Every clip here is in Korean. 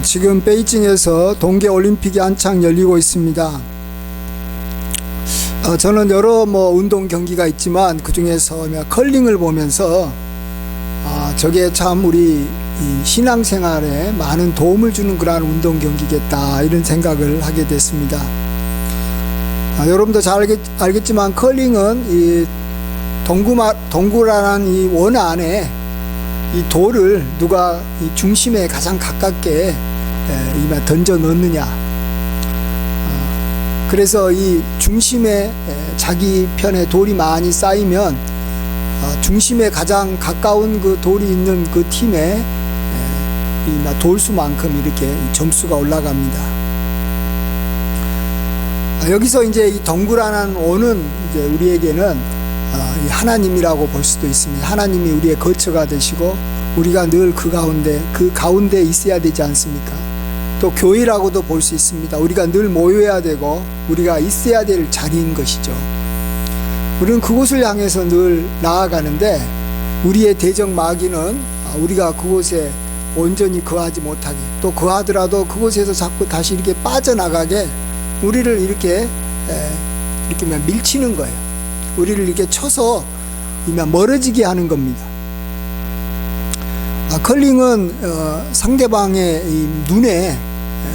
지금 베이징에서 동계올림픽이 한창 열리고 있습니다. 저는 여러 운동 경기가 있지만 그 중에서 컬링을 보면서 저게 참 우리 신앙생활에 많은 도움을 주는 그러한 운동 경기겠다, 이런 생각을 하게 됐습니다. 여러분도 잘 알겠지만 컬링은 이 동구라는 이 원 안에 이 돌을 누가 이 중심에 가장 가깝게 던져 넣느냐. 그래서 이 중심에 자기 편에 돌이 많이 쌓이면 중심에 가장 가까운 그 돌이 있는 그 팀에 이 돌수만큼 이렇게 점수가 올라갑니다. 여기서 이제 이 동구라는 원은 이제 우리에게는 하나님이라고 볼 수도 있습니다. 하나님이 우리의 거처가 되시고 우리가 늘 그 가운데 있어야 되지 않습니까? 또 교회라고도 볼 수 있습니다. 우리가 늘 모여야 되고 우리가 있어야 될 자리인 것이죠. 우리는 그곳을 향해서 늘 나아가는데 우리의 대적 마귀는 우리가 그곳에 온전히 거하지 못하게, 또 거하더라도 그곳에서 자꾸 다시 이렇게 빠져나가게 우리를 이렇게 밀치는 거예요. 우리를 이렇게 쳐서 멀어지게 하는 겁니다. 컬링은 상대방의 이 눈에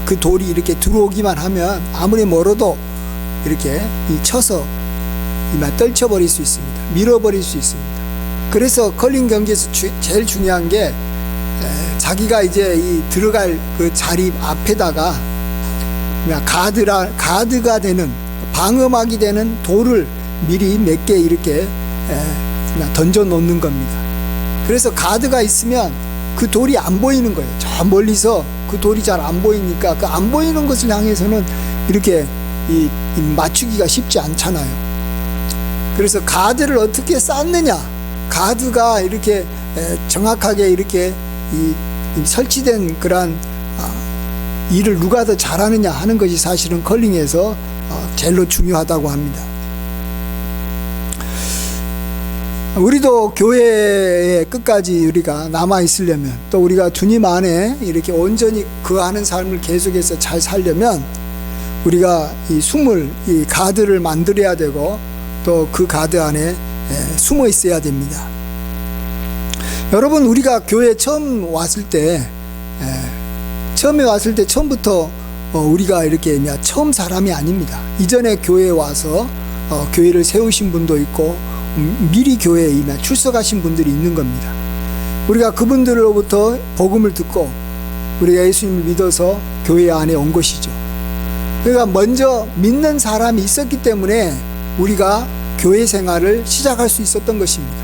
그 돌이 이렇게 들어오기만 하면 아무리 멀어도 이렇게 쳐서 떨쳐버릴 수 있습니다. 밀어버릴 수 있습니다. 그래서 컬링 경기에서 제일 중요한 게 자기가 이제 이 들어갈 그 자리 앞에다가 가드가 되는, 방어막이 되는 돌을 미리 몇 개 이렇게 던져 놓는 겁니다. 그래서 가드가 있으면 그 돌이 안 보이는 거예요. 저 멀리서 그 돌이 잘 안 보이니까 그 안 보이는 것을 향해서는 이렇게 이 맞추기가 쉽지 않잖아요. 그래서 가드를 어떻게 쌓느냐, 가드가 이렇게 정확하게 이렇게 설치된 그러한 일을 누가 더 잘하느냐 하는 것이 사실은 컬링에서 제일로 중요하다고 합니다. 우리도 교회에 끝까지 우리가 남아 있으려면, 또 우리가 주님 안에 이렇게 온전히 거하는 삶을 계속해서 잘 살려면 우리가 이 가드를 만들어야 되고 또 그 가드 안에 숨어 있어야 됩니다. 여러분, 우리가 교회에 처음에 왔을 때 처음부터 우리가 이렇게 처음 사람이 아닙니다. 이전에 교회에 와서 교회를 세우신 분도 있고 미리 교회에 출석하신 분들이 있는 겁니다. 우리가 그분들로부터 복음을 듣고 우리가 예수님을 믿어서 교회 안에 온 것이죠. 그러니까 먼저 믿는 사람이 있었기 때문에 우리가 교회 생활을 시작할 수 있었던 것입니다.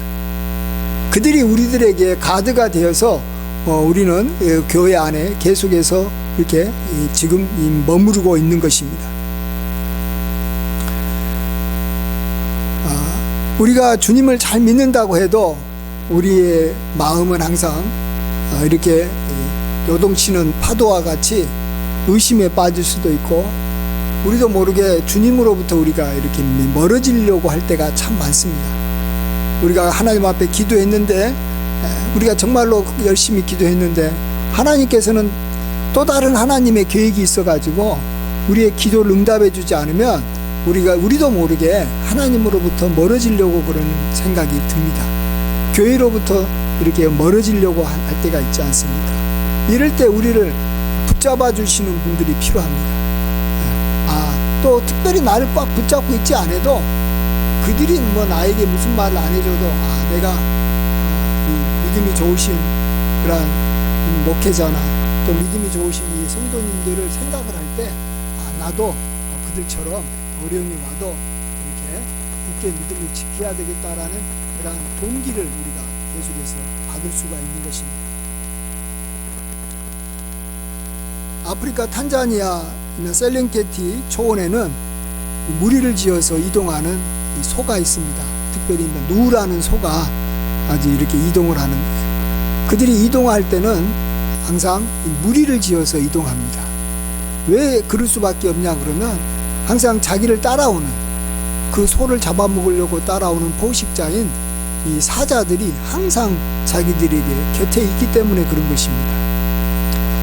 그들이 우리들에게 가드가 되어서 우리는 교회 안에 계속해서 이렇게 지금 머무르고 있는 것입니다. 우리가 주님을 잘 믿는다고 해도 우리의 마음은 항상 이렇게 요동치는 파도와 같이 의심에 빠질 수도 있고, 우리도 모르게 주님으로부터 우리가 이렇게 멀어지려고 할 때가 참 많습니다. 우리가 하나님 앞에 기도했는데, 우리가 정말로 열심히 기도했는데 하나님께서는 또 다른 하나님의 계획이 있어가지고 우리의 기도를 응답해 주지 않으면 우리도 모르게 하나님으로부터 멀어지려고 그러는 생각이 듭니다. 교회로부터 이렇게 멀어지려고 할 때가 있지 않습니까? 이럴 때 우리를 붙잡아 주시는 분들이 필요합니다. 또 특별히 나를 꽉 붙잡고 있지 않아도 그들이 나에게 무슨 말을 안 해줘도 내가 믿음이 좋으신 그런 목회자나 또 믿음이 좋으신 이 성도님들을 생각을 할 때 나도 그들처럼 어려움이 와도 이렇게 굳게 믿음을 지켜야 되겠다라는 그런 동기를 우리가 계속해서 받을 수가 있는 것입니다. 아프리카 탄자니아 셀렌게티 초원에는 무리를 지어서 이동하는 이 소가 있습니다. 특별히 누라는 소가 아주 이렇게 이동을 하는데, 그들이 이동할 때는 항상 무리를 지어서 이동합니다. 왜 그럴 수밖에 없냐 그러면 항상 자기를 따라오는, 그 소를 잡아먹으려고 따라오는 포식자인 이 사자들이 항상 자기들에게 곁에 있기 때문에 그런 것입니다.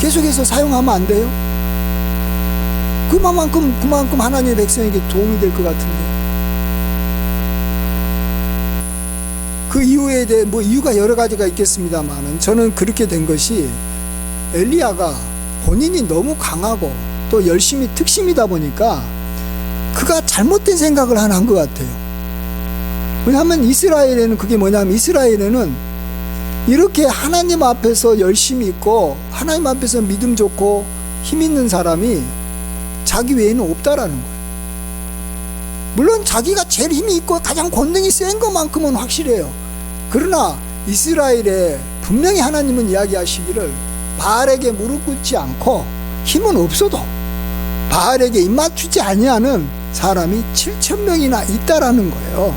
계속해서 사용하면 안 돼요? 그만큼 하나님의 백성에게 도움이 될 것 같은데. 그 이유에 대해 이유가 여러 가지가 있겠습니다만은 저는 그렇게 된 것이 엘리야가 본인이 너무 강하고 또 열심히 특심이다 보니까 그가 잘못된 생각을 하나 한 것 같아요. 왜냐하면 이스라엘에는 그게 뭐냐면 이스라엘에는 이렇게 하나님 앞에서 열심히 있고 하나님 앞에서 믿음 좋고 힘 있는 사람이 자기 외에는 없다라는 거예요. 물론 자기가 제일 힘이 있고 가장 권능이 센 것만큼은 확실해요. 그러나 이스라엘에 분명히 하나님은 이야기하시기를 바알에게 무릎 꿇지 않고 힘은 없어도 바알에게 입맞추지 아니하는 사람이 7,000명이나 있다라는 거예요.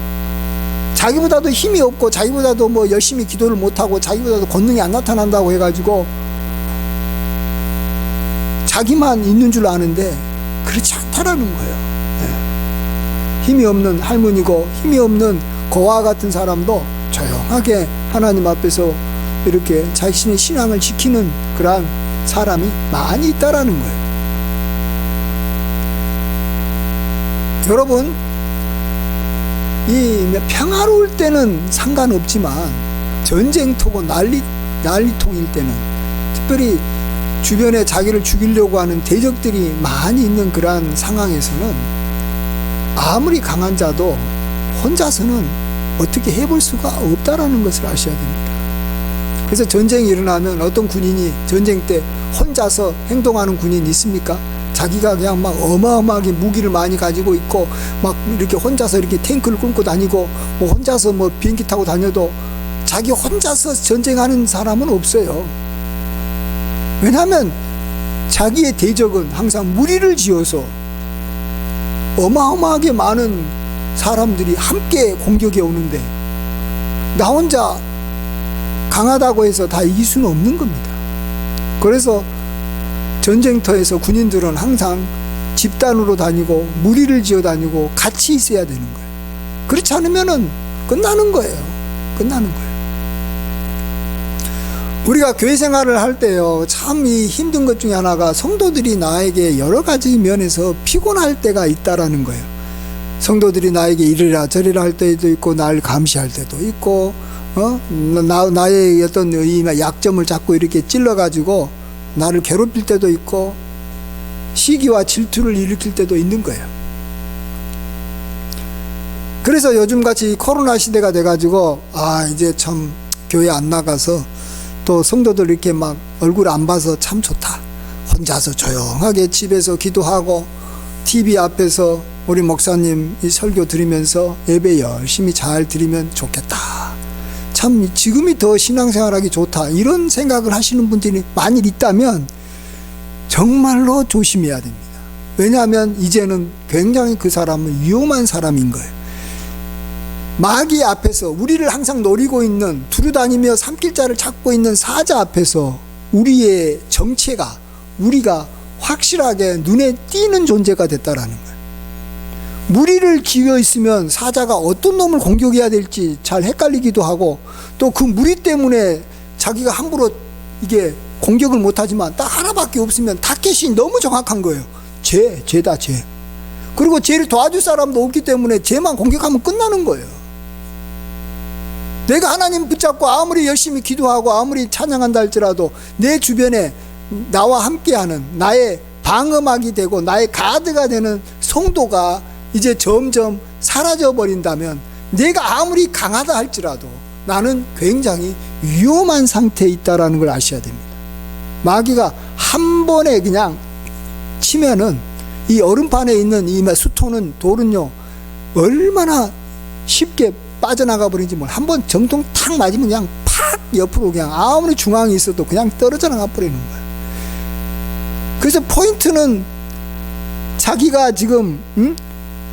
자기보다도 힘이 없고 자기보다도 열심히 기도를 못하고 자기보다도 권능이 안 나타난다고 해가지고 자기만 있는 줄 아는데 그렇지 않다라는 거예요. 힘이 없는 할머니고 힘이 없는 고아와 같은 사람도 조용하게 하나님 앞에서 이렇게 자신의 신앙을 지키는 그러한 사람이 많이 있다라는 거예요. 여러분, 이 평화로울 때는 상관없지만 전쟁터고 난리통일 때는, 특별히 주변에 자기를 죽이려고 하는 대적들이 많이 있는 그러한 상황에서는 아무리 강한 자도 혼자서는 어떻게 해볼 수가 없다라는 것을 아셔야 됩니다. 그래서 전쟁이 일어나면 어떤 군인이 전쟁 때 혼자서 행동하는 군인이 있습니까? 자기가 그냥 막 어마어마하게 무기를 많이 가지고 있고 막 이렇게 혼자서 이렇게 탱크를 끌고 다니고 혼자서 비행기 타고 다녀도 자기 혼자서 전쟁하는 사람은 없어요. 왜냐하면 자기의 대적은 항상 무리를 지어서 어마어마하게 많은 사람들이 함께 공격해 오는데 나 혼자 강하다고 해서 다 이길 수는 없는 겁니다. 그래서 전쟁터에서 군인들은 항상 집단으로 다니고 무리를 지어 다니고 같이 있어야 되는 거예요. 그렇지 않으면은 끝나는 거예요. 우리가 교회 생활을 할 때요, 참 이 힘든 것 중에 하나가 성도들이 나에게 여러 가지 면에서 피곤할 때가 있다라는 거예요. 성도들이 나에게 이리라 저리라 할 때도 있고 날 감시할 때도 있고 나의 어떤 약점을 자꾸 이렇게 찔러가지고 나를 괴롭힐 때도 있고 시기와 질투를 일으킬 때도 있는 거예요. 그래서 요즘같이 코로나 시대가 돼가지고 이제 참 교회 안 나가서 또 성도들 이렇게 막 얼굴 안 봐서 참 좋다. 혼자서 조용하게 집에서 기도하고 TV 앞에서 우리 목사님 이 설교 들으면서 예배 열심히 잘 드리면 좋겠다. 참 지금이 더 신앙생활하기 좋다. 이런 생각을 하시는 분들이 만일 있다면 정말로 조심해야 됩니다. 왜냐하면 이제는 굉장히 그 사람은 위험한 사람인 거예요. 마귀 앞에서 우리를 항상 노리고 있는 두루다니며 삼킬자를 찾고 있는 사자 앞에서 우리의 정체가 우리가 확실하게 눈에 띄는 존재가 됐다라는 거예요. 무리를 기어 있으면 사자가 어떤 놈을 공격해야 될지 잘 헷갈리기도 하고 또 그 무리 때문에 자기가 함부로 이게 공격을 못하지만 딱 하나밖에 없으면 타겟이 너무 정확한 거예요. 죄다 죄. 그리고 죄를 도와줄 사람도 없기 때문에 죄만 공격하면 끝나는 거예요. 내가 하나님 붙잡고 아무리 열심히 기도하고 아무리 찬양한다 할지라도 내 주변에 나와 함께하는 나의 방어막이 되고 나의 가드가 되는 성도가 이제 점점 사라져 버린다면 내가 아무리 강하다 할지라도 나는 굉장히 위험한 상태에 있다는 걸 아셔야 됩니다. 마귀가 한 번에 그냥 치면은 이 얼음판에 있는 이 수토는 돌은요 얼마나 쉽게 빠져나가 버리는지 한 번 정통 탁 맞으면 그냥 팍 옆으로 그냥 아무리 중앙에 있어도 그냥 떨어져 나가 버리는 거예요. 그래서 포인트는 자기가 지금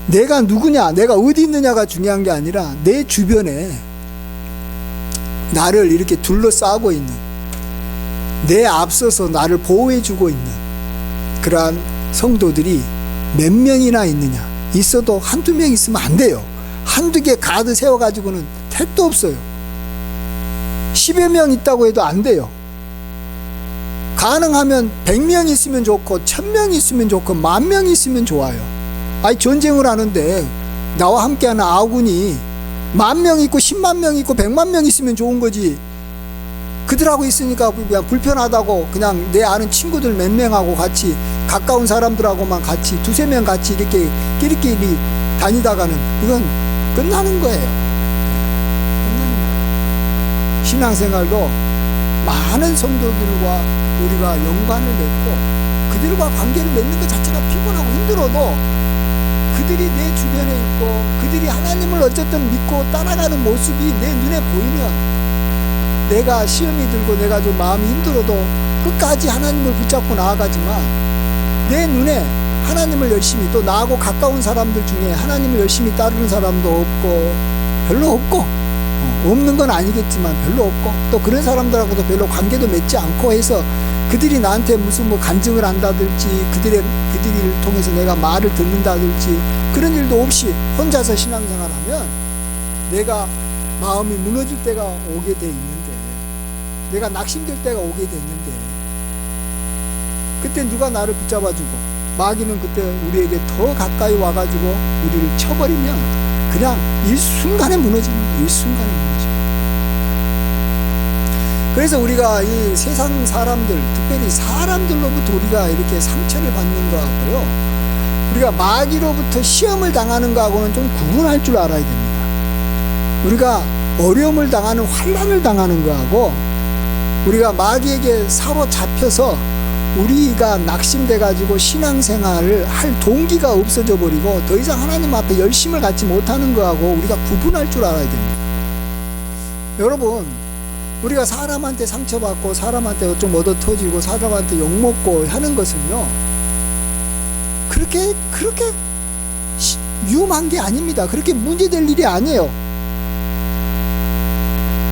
내가 누구냐 내가 어디 있느냐가 중요한 게 아니라 내 주변에 나를 이렇게 둘러싸고 있는 내 앞서서 나를 보호해주고 있는 그러한 성도들이 몇 명이나 있느냐. 있어도 한두 명 있으면 안 돼요. 한두 개 가드 세워가지고는 택도 없어요. 10여 명 있다고 해도 안 돼요. 가능하면 100명 있으면 좋고 1000명 있으면 좋고 10,000명 있으면 좋아요. 아니 전쟁을 하는데 나와 함께하는 아군이 10,000명 있고 10만 명 있고 100만 명 있으면 좋은 거지. 그들하고 있으니까 그냥 불편하다고 그냥 내 아는 친구들 몇 명하고 같이 가까운 사람들하고만 같이 두세 명 같이 이렇게 끼리끼리 다니다가는 이건 끝나는 거예요. 끝나는 거예요. 신앙생활도 많은 성도들과 우리가 연관을 맺고 그들과 관계를 맺는 것 자체가 피곤하고 힘들어도 그들이 내 주변에 있고 그들이 하나님을 어쨌든 믿고 따라가는 모습이 내 눈에 보이면 내가 시험이 들고 내가 좀 마음이 힘들어도 끝까지 하나님을 붙잡고 나아가지만 내 눈에 하나님을 열심히 또 나하고 가까운 사람들 중에 하나님을 열심히 따르는 사람도 없고 별로 없고 없는 건 아니겠지만 별로 없고 또 그런 사람들하고도 별로 관계도 맺지 않고 해서 그들이 나한테 무슨 뭐 간증을 한다든지 그들을 통해서 내가 말을 듣는다든지 그런 일도 없이 혼자서 신앙생활하면 내가 마음이 무너질 때가 오게 돼 있는데 내가 낙심될 때가 오게 됐는데 그때 누가 나를 붙잡아주고 마귀는 그때 우리에게 더 가까이 와가지고 우리를 쳐버리면 그냥 일순간에 무너집니다. 일순간에 무너집니다. 그래서 우리가 이 세상 사람들 특별히 사람들로부터 우리가 이렇게 상처를 받는 거하고요 우리가 마귀로부터 시험을 당하는 거하고는 좀 구분할 줄 알아야 됩니다. 우리가 어려움을 당하는 환난을 당하는 거하고 우리가 마귀에게 사로잡혀서 우리가 낙심돼 가지고 신앙생활을 할 동기가 없어져 버리고 더 이상 하나님 앞에 열심을 갖지 못하는 거하고 우리가 구분할 줄 알아야 됩니다. 여러분 우리가 사람한테 상처받고 사람한테 좀 얻어 터지고 사람한테 욕먹고 하는 것은요 그렇게 위험한 게 아닙니다. 그렇게 문제될 일이 아니에요.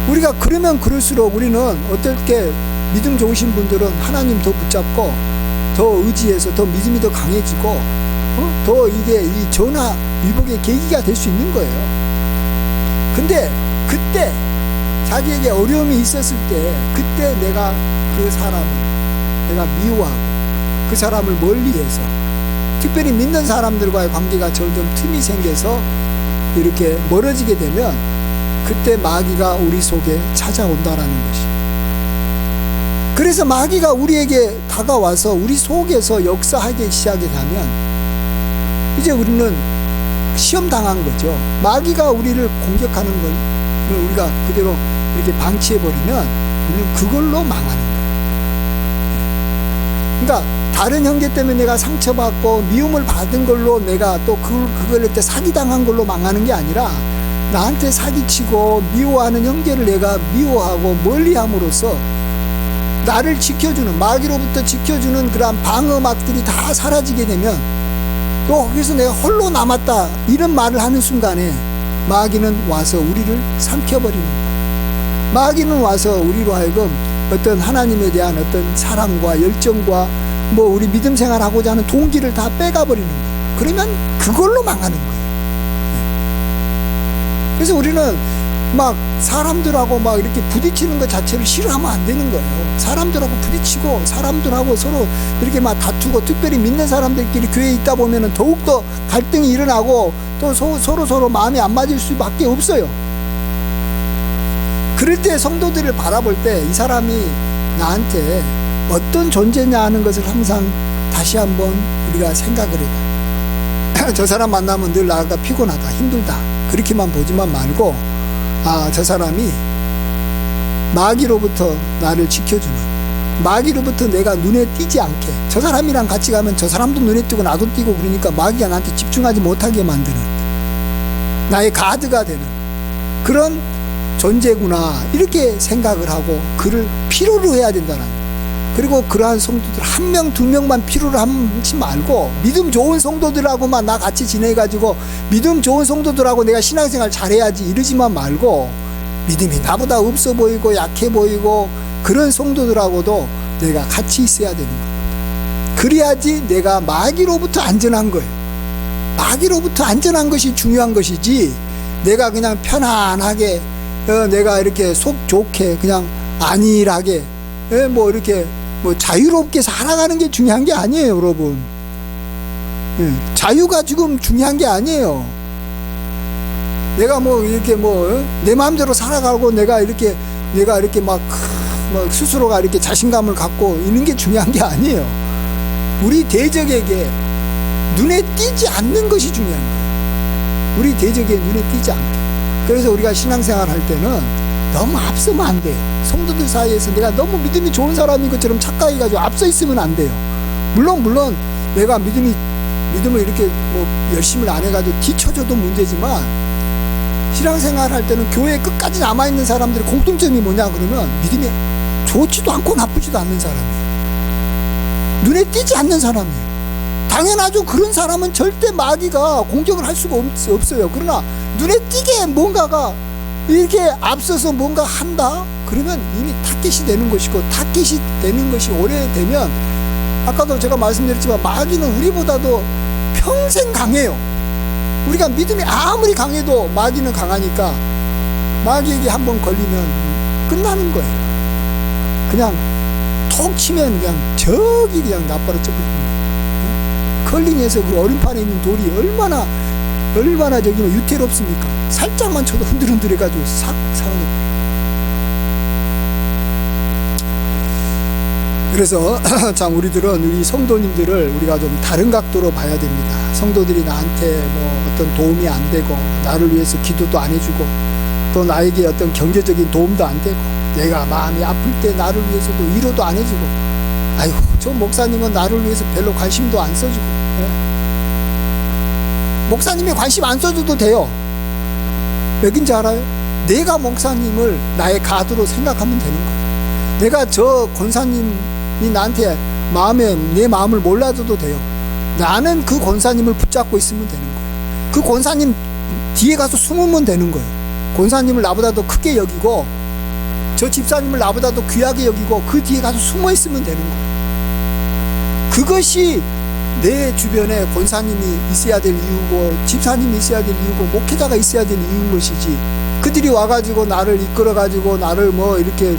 우리가 그러면 그럴수록 우리는 어떻게 믿음 좋으신 분들은 하나님 더 붙잡고 더 의지해서 더 믿음이 더 강해지고 더 이게 이 전화 위복의 계기가 될 수 있는 거예요. 근데 그때 자기에게 어려움이 있었을 때 그때 내가 그 사람을 내가 미워하고 그 사람을 멀리해서 특별히 믿는 사람들과의 관계가 점점 틈이 생겨서 이렇게 멀어지게 되면 그때 마귀가 우리 속에 찾아온다라는 것이. 그래서 마귀가 우리에게 다가와서 우리 속에서 역사하기 시작하게 되면 이제 우리는 시험 당한 거죠. 마귀가 우리를 공격하는 건 우리가 그대로 이렇게 방치해버리면 우리는 그걸로 망하는 거예요. 그러니까 다른 형제 때문에 내가 상처받고 미움을 받은 걸로 내가 또 그걸 때 사기당한 걸로 망하는 게 아니라 나한테 사기치고 미워하는 형제를 내가 미워하고 멀리함으로써 나를 지켜주는 마귀로부터 지켜주는 그러한 방어막들이 다 사라지게 되면 또 거기서 내가 홀로 남았다 이런 말을 하는 순간에 마귀는 와서 우리를 삼켜버리는 거예요. 마귀는 와서 우리로 하여금 어떤 하나님에 대한 어떤 사랑과 열정과 뭐 우리 믿음 생활하고자 하는 동기를 다 빼가버리는 거예요. 그러면 그걸로 망하는 거예요. 그래서 우리는 막 사람들하고 막 이렇게 부딪히는 것 자체를 싫어하면 안 되는 거예요. 사람들하고 부딪히고 사람들하고 서로 이렇게 막 다투고 특별히 믿는 사람들끼리 교회에 있다 보면은 더욱더 갈등이 일어나고 또 서로 마음이 안 맞을 수밖에 없어요. 그럴 때 성도들을 바라볼 때 이 사람이 나한테 어떤 존재냐 하는 것을 항상 다시 한번 우리가 생각을 해봐요. 저 사람 만나면 늘 나가 피곤하다 힘들다 그렇게만 보지만 말고 저 사람이 마귀로부터 나를 지켜주는 마귀로부터 내가 눈에 띄지 않게 저 사람이랑 같이 가면 저 사람도 눈에 띄고 나도 띄고 그러니까 마귀가 나한테 집중하지 못하게 만드는 나의 가드가 되는 그런 존재구나 이렇게 생각을 하고 그를 필요로 해야 된다는 거예요. 그리고 그러한 성도들 한 명, 두 명만 필요로 하지 말고 믿음 좋은 성도들하고만 나 같이 지내가지고 믿음 좋은 성도들하고 내가 신앙생활 잘해야지 이러지만 말고 믿음이 나보다 없어 보이고 약해 보이고 그런 성도들하고도 내가 같이 있어야 되는 겁니다. 그래야지 내가 마귀로부터 안전한 거예요. 마귀로부터 안전한 것이 중요한 것이지 내가 그냥 편안하게 내가 이렇게 속 좋게 그냥 안일하게 뭐 이렇게 뭐 자유롭게 살아가는 게 중요한 게 아니에요, 여러분. 예, 자유가 지금 중요한 게 아니에요. 내가 뭐 이렇게 뭐 내 마음대로 살아가고 내가 이렇게 막 스스로가 이렇게 자신감을 갖고 있는 게 중요한 게 아니에요. 우리 대적에게 눈에 띄지 않는 것이 중요한 거예요. 우리 대적에 눈에 띄지 않게. 그래서 우리가 신앙생활 할 때는 너무 앞서면 안 돼요. 성도들 사이에서 내가 너무 믿음이 좋은 사람인 것처럼 착각해가지고 앞서 있으면 안 돼요. 물론 내가 믿음을 이렇게 뭐 열심을 안 해가지고 뒤쳐져도 문제지만, 신앙생활 할 때는 교회에 끝까지 남아있는 사람들의 공통점이 뭐냐 그러면 믿음이 좋지도 않고 나쁘지도 않는 사람이에요. 눈에 띄지 않는 사람이에요. 당연하죠. 그런 사람은 절대 마귀가 공격을 할 수가 없어요. 그러나 눈에 띄게 뭔가가 이렇게 앞서서 뭔가 한다? 그러면 이미 타겟이 되는 것이고, 타겟이 되는 것이 오래되면, 아까도 제가 말씀드렸지만 마귀는 우리보다도 평생 강해요. 우리가 믿음이 아무리 강해도 마귀는 강하니까 마귀에게 한번 걸리면 끝나는 거예요. 그냥 톡 치면 그냥 저기 그냥 나빠라져 버립니다. curling에서 그 얼음판에 있는 돌이 얼마나 저기 유태롭습니까? 살짝만 쳐도 흔들흔들 해가지고 싹 사라져버려요. 그래서 참 우리 성도님들을 우리가 좀 다른 각도로 봐야 됩니다. 성도들이 나한테 뭐 어떤 도움이 안 되고, 나를 위해서 기도도 안 해주고, 또 나에게 어떤 경제적인 도움도 안 되고, 내가 마음이 아플 때 나를 위해서 뭐 위로도 안 해주고, 아이고 저 목사님은 나를 위해서 별로 관심도 안 써주고. 목사님이 관심 안 써줘도 돼요. 왜인지 알아요? 내가 목사님을 나의 가드로 생각하면 되는 거예요. 내가 저 권사님이 나한테 내 마음을 몰라줘도 돼요. 나는 그 권사님을 붙잡고 있으면 되는 거예요. 그 권사님 뒤에 가서 숨으면 되는 거예요. 권사님을 나보다 더 크게 여기고, 저 집사님을 나보다 더 귀하게 여기고, 그 뒤에 가서 숨어 있으면 되는 거예요. 그것이 내 주변에 권사님이 있어야 될 이유고, 집사님이 있어야 될 이유고, 목회자가 있어야 될 이유인 것이지. 그들이 와가지고 나를 이끌어가지고 나를 뭐 이렇게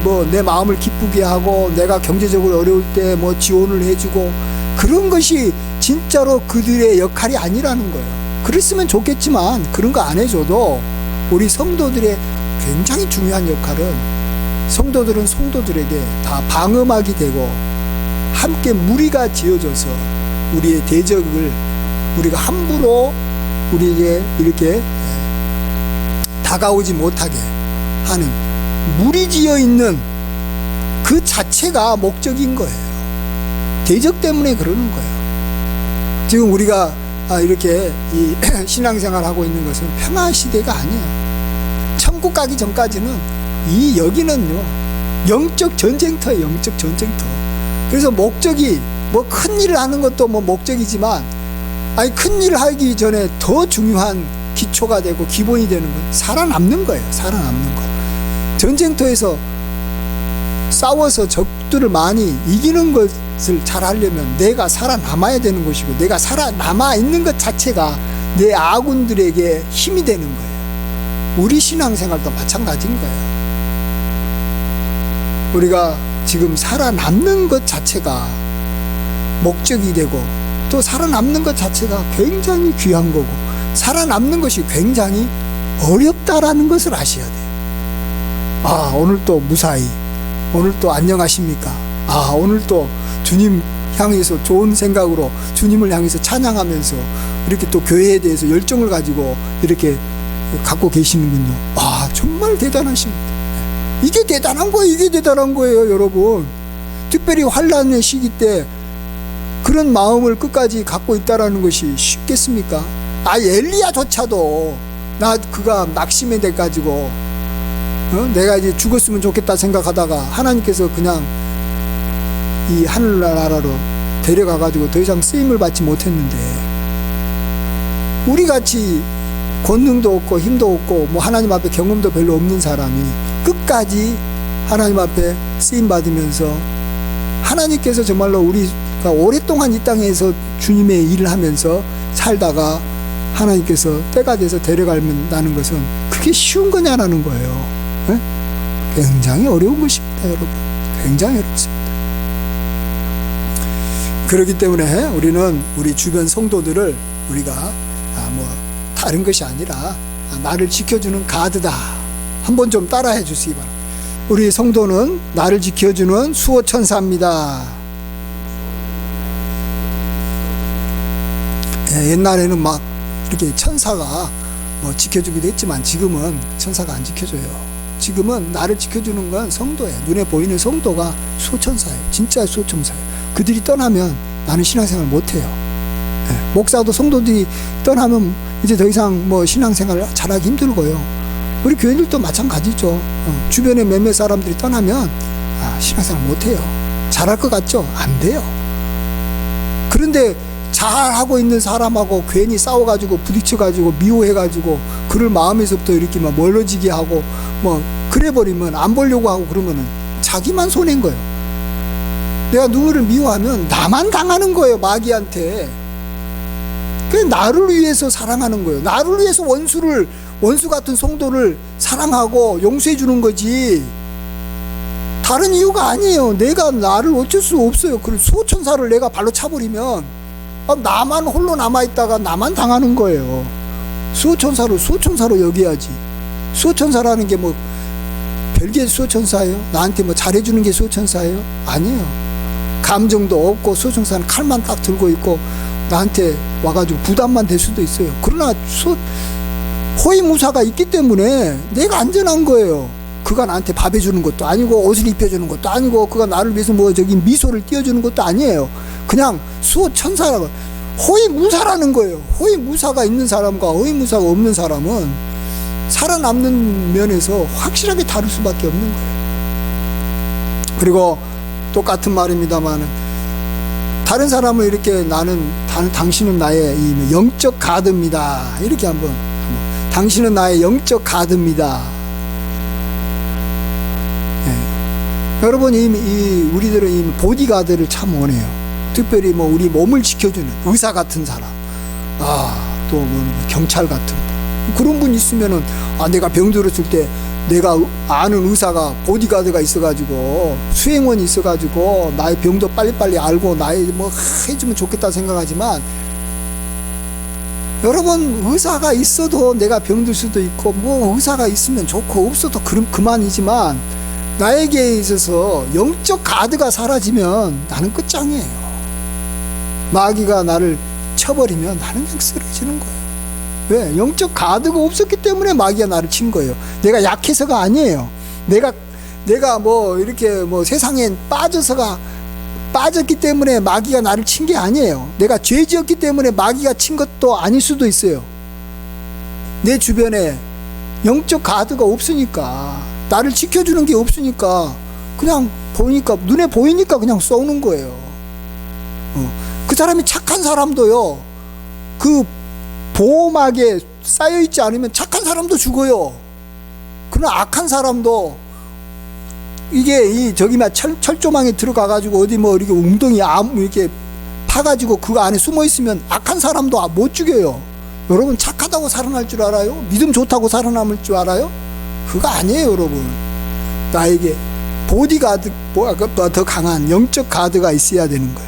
뭐 내 마음을 기쁘게 하고, 내가 경제적으로 어려울 때 뭐 지원을 해주고, 그런 것이 진짜로 그들의 역할이 아니라는 거예요. 그랬으면 좋겠지만 그런 거 안 해줘도 우리 성도들의 굉장히 중요한 역할은, 성도들은 성도들에게 다 방어막이 되고 함께 무리가 지어져서 우리의 대적을 우리가 함부로 우리에게 이렇게 다가오지 못하게 하는, 무리 지어 있는 그 자체가 목적인 거예요. 대적 때문에 그러는 거예요. 지금 우리가 이렇게 이 신앙생활 하고 있는 것은 평화 시대가 아니에요. 천국 가기 전까지는 여기는요 영적 전쟁터예요. 영적 전쟁터. 그래서 목적이 뭐 큰 일을 하는 것도 뭐 목적이지만, 큰 일을 하기 전에 더 중요한 기초가 되고 기본이 되는 건 살아남는 거예요. 살아남는 거. 전쟁터에서 싸워서 적들을 많이 이기는 것을 잘 하려면 내가 살아남아야 되는 것이고, 내가 살아남아 있는 것 자체가 내 아군들에게 힘이 되는 거예요. 우리 신앙생활도 마찬가지인 거예요. 우리가 지금 살아남는 것 자체가 목적이 되고, 또 살아남는 것 자체가 굉장히 귀한 거고, 살아남는 것이 굉장히 어렵다라는 것을 아셔야 돼요. 오늘 또 무사히, 오늘 또 안녕하십니까, 오늘 또 주님 향해서 좋은 생각으로 주님을 향해서 찬양하면서 이렇게 또 교회에 대해서 열정을 가지고 이렇게 갖고 계시는군요. 정말 대단하십니다. 이게 대단한 거예요. 이게 대단한 거예요, 여러분. 특별히 환란의 시기 때 그런 마음을 끝까지 갖고 있다라는 것이 쉽겠습니까? 엘리야조차도 그가 낙심에 돼 가지고 내가 이제 죽었으면 좋겠다 생각하다가 하나님께서 그냥 이 하늘나라로 데려가 가지고 더 이상 쓰임을 받지 못했는데, 우리같이 권능도 없고 힘도 없고 뭐 하나님 앞에 경험도 별로 없는 사람이 끝까지 하나님 앞에 쓰임 받으면서, 하나님께서 정말로 우리가 오랫동안 이 땅에서 주님의 일을 하면서 살다가 하나님께서 때가 돼서 데려간다는 것은 그게 쉬운 거냐라는 거예요. 굉장히 어려운 것입니다, 여러분. 굉장히 어렵습니다. 그렇기 때문에 우리는 우리 주변 성도들을 우리가 다른 것이 아니라 나를 지켜주는 가드다. 한번 좀 따라해 주시기 바랍니다. 우리 성도는 나를 지켜주는 수호천사입니다. 옛날에는 막 이렇게 천사가 지켜주기도 했지만 지금은 천사가 안 지켜줘요. 지금은 나를 지켜주는 건 성도예요. 눈에 보이는 성도가 수호천사예요. 진짜 수호천사예요. 그들이 떠나면 나는 신앙생활 못해요. 목사도 성도들이 떠나면 이제 더 이상 신앙생활 잘하기 힘들고요. 우리 교인들도 마찬가지죠. 주변에 몇몇 사람들이 떠나면 신앙생활 못해요. 잘할 것 같죠? 안 돼요. 그런데 잘하고 있는 사람하고 괜히 싸워가지고 부딪혀가지고 미워해가지고 그를 마음에서부터 이렇게 막 멀어지게 하고 그래버리면 안 보려고 하고 그러면은 자기만 손해인 거예요. 내가 누구를 미워하면 나만 당하는 거예요. 마귀한테. 그냥 나를 위해서 사랑하는 거예요. 나를 위해서 원수 같은 성도를 사랑하고 용서해 주는 거지. 다른 이유가 아니에요. 내가 나를 어쩔 수 없어요. 그 수호천사를 내가 발로 차버리면 나만 홀로 남아있다가 나만 당하는 거예요. 수호천사로 여겨야지. 수호천사라는 게 별개의 수호천사예요? 나한테 잘해주는 게 수호천사예요? 아니에요. 감정도 없고 수호천사는 칼만 딱 들고 있고 나한테 와가지고 부담만 될 수도 있어요. 그러나 호위무사가 있기 때문에 내가 안전한 거예요. 그가 나한테 밥 해주는 것도 아니고 옷을 입혀주는 것도 아니고 그가 나를 위해서 미소를 띄워주는 것도 아니에요. 그냥 수호천사라고 호위무사라는 거예요. 호위무사가 있는 사람과 호위무사가 없는 사람은 살아남는 면에서 확실하게 다를 수밖에 없는 거예요. 그리고 똑같은 말입니다만 다른 사람을 이렇게 당신은 나의 이 영적 가드입니다. 이렇게 한번 당신은 나의 영적 가드입니다. 여러분 우리들은 이 보디가드를 참 원해요. 특별히 우리 몸을 지켜주는 의사 같은 사람, 또 경찰 같은 그런 분 있으면은 내가 병들었을 때 내가 아는 의사가 보디가드가 있어가지고 수행원이 있어가지고 나의 병도 빨리빨리 알고 나의 해주면 좋겠다 생각하지만 여러분 의사가 있어도 내가 병들 수도 있고 의사가 있으면 좋고 없어도 그만이지만 나에게 있어서 영적 가드가 사라지면 나는 끝장이에요. 마귀가 나를 쳐버리면 나는 그냥 쓰러지는 거예요. 왜? 영적 가드가 없었기 때문에 마귀가 나를 친 거예요. 내가 약해서가 아니에요. 내가 이렇게 세상에 빠졌기 때문에 마귀가 나를 친 게 아니에요. 내가 죄 지었기 때문에 마귀가 친 것도 아닐 수도 있어요. 내 주변에 영적 가드가 없으니까 나를 지켜주는 게 없으니까 그냥 눈에 보이니까 그냥 쏘는 거예요. 그 사람이 착한 사람도요. 그 보호막에 쌓여있지 않으면 착한 사람도 죽어요. 그러나 악한 사람도 이게 철조망에 들어가가지고 어디 이렇게 웅덩이 이렇게 파가지고 그 안에 숨어 있으면 악한 사람도 못 죽여요. 여러분 착하다고 살아날 줄 알아요? 믿음 좋다고 살아남을 줄 알아요? 그거 아니에요, 여러분. 나에게 보디가드보다 더 강한 영적 가드가 있어야 되는 거예요.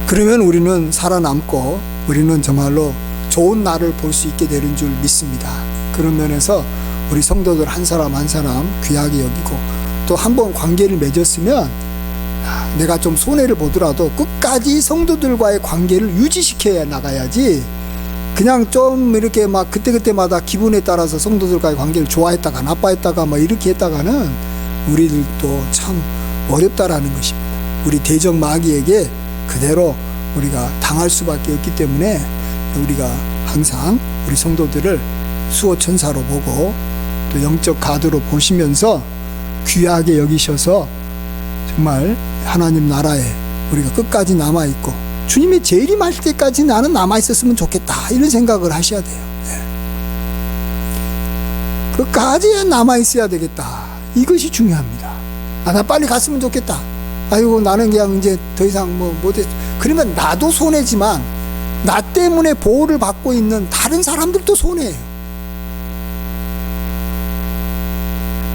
그러면 우리는 살아남고 우리는 정말로 좋은 날을 볼 수 있게 되는 줄 믿습니다. 그런 면에서 우리 성도들 한 사람 한 사람 귀하게 여기고 또 한 번 관계를 맺었으면 내가 좀 손해를 보더라도 끝까지 성도들과의 관계를 유지시켜야 나가야지 그냥 좀 이렇게 그때그때마다 기분에 따라서 성도들과의 관계를 좋아했다가 나빠했다가 이렇게 했다가는 우리들도 참 어렵다라는 것입니다. 우리 대적 마귀에게 그대로 우리가 당할 수밖에 없기 때문에 우리가 항상 우리 성도들을 수호천사로 보고 또 영적 가드로 보시면서 귀하게 여기셔서 정말 하나님 나라에 우리가 끝까지 남아있고 주님의 재림할 때까지 나는 남아있었으면 좋겠다 이런 생각을 하셔야 돼요. 끝까지 남아있어야 되겠다. 이것이 중요합니다. 나 빨리 갔으면 좋겠다. 아이고 나는 그냥 이제 더 이상 못해. 그러면 나도 손해지만 나 때문에 보호를 받고 있는 다른 사람들도 손해예요.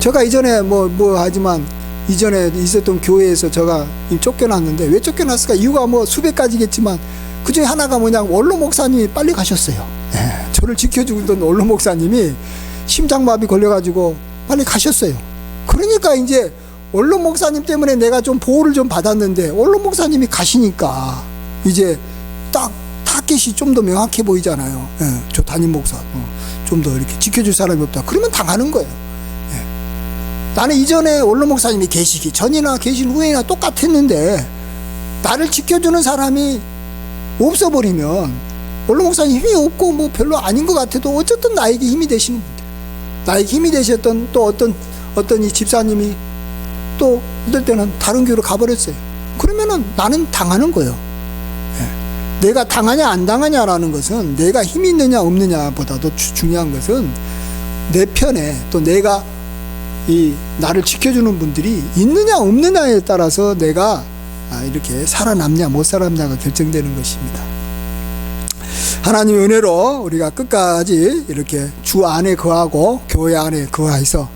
제가 이전에 뭐 하지만 이전에 있었던 교회에서 제가 쫓겨났는데 왜 쫓겨났을까? 이유가 뭐 수백 가지겠지만 그 중에 하나가 뭐냐면 원로 목사님이 빨리 가셨어요. 저를 지켜주던 원로 목사님이 심장마비 걸려가지고 빨리 가셨어요. 그러니까 이제 원로 목사님 때문에 내가 좀 보호를 좀 받았는데 원로 목사님이 가시니까 이제 딱 타겟이 좀 더 명확해 보이잖아요. 저 담임 목사 좀 더 이렇게 지켜줄 사람이 없다. 그러면 당하는 거예요. 나는 이전에 원로 목사님이 계시기 전이나 계신 후에나 똑같았는데 나를 지켜주는 사람이 없어버리면 원로 목사님 힘이 없고 뭐 별로 아닌 것 같아도 어쨌든 나에게 힘이 되시는 분들, 나에게 힘이 되셨던 또 어떤 이 집사님이 또 어떨 때는 다른 교회로 가버렸어요. 그러면은 나는 당하는 거예요. 내가 당하냐 안 당하냐라는 것은 내가 힘이 있느냐 없느냐보다도 중요한 것은 내 편에 또 내가 이 나를 지켜주는 분들이 있느냐 없느냐에 따라서 내가 이렇게 살아남냐 못 살아남냐가 결정되는 것입니다. 하나님의 은혜로 우리가 끝까지 이렇게 주 안에 거하고 교회 안에 거해서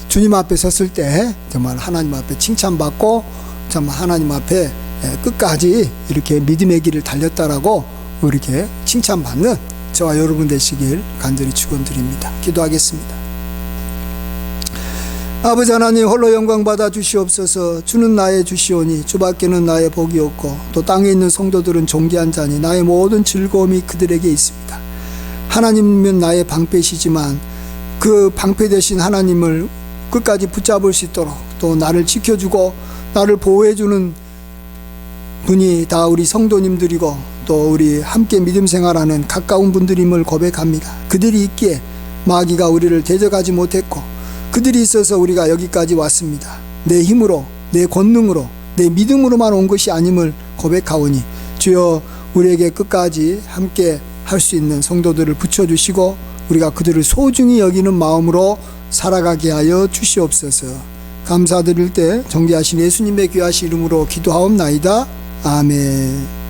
주님 앞에 섰을 때 정말 하나님 앞에 칭찬받고 정말 하나님 앞에 끝까지 이렇게 믿음의 길을 달렸다라고 이렇게 칭찬받는 저와 여러분 되시길 간절히 축원드립니다. 기도하겠습니다. 아버지 하나님, 홀로 영광 받아 주시옵소서. 주는 나의 주시오니 주밖에는 나의 복이 없고 또 땅에 있는 성도들은 존귀한 자니 나의 모든 즐거움이 그들에게 있습니다. 하나님은 나의 방패시지만 그 방패 되신 하나님을 끝까지 붙잡을 수 있도록 또 나를 지켜주고 나를 보호해주는 분이 다 우리 성도님들이고 또 우리 함께 믿음 생활하는 가까운 분들임을 고백합니다. 그들이 있기에 마귀가 우리를 대적하지 못했고 그들이 있어서 우리가 여기까지 왔습니다. 내 힘으로, 내 권능으로, 내 믿음으로만 온 것이 아님을 고백하오니 주여 우리에게 끝까지 함께 할 수 있는 성도들을 붙여주시고 우리가 그들을 소중히 여기는 마음으로 살아가게 하여 주시옵소서. 감사드릴 때 존귀하신 예수님의 귀하신 이름으로 기도하옵나이다. 아멘.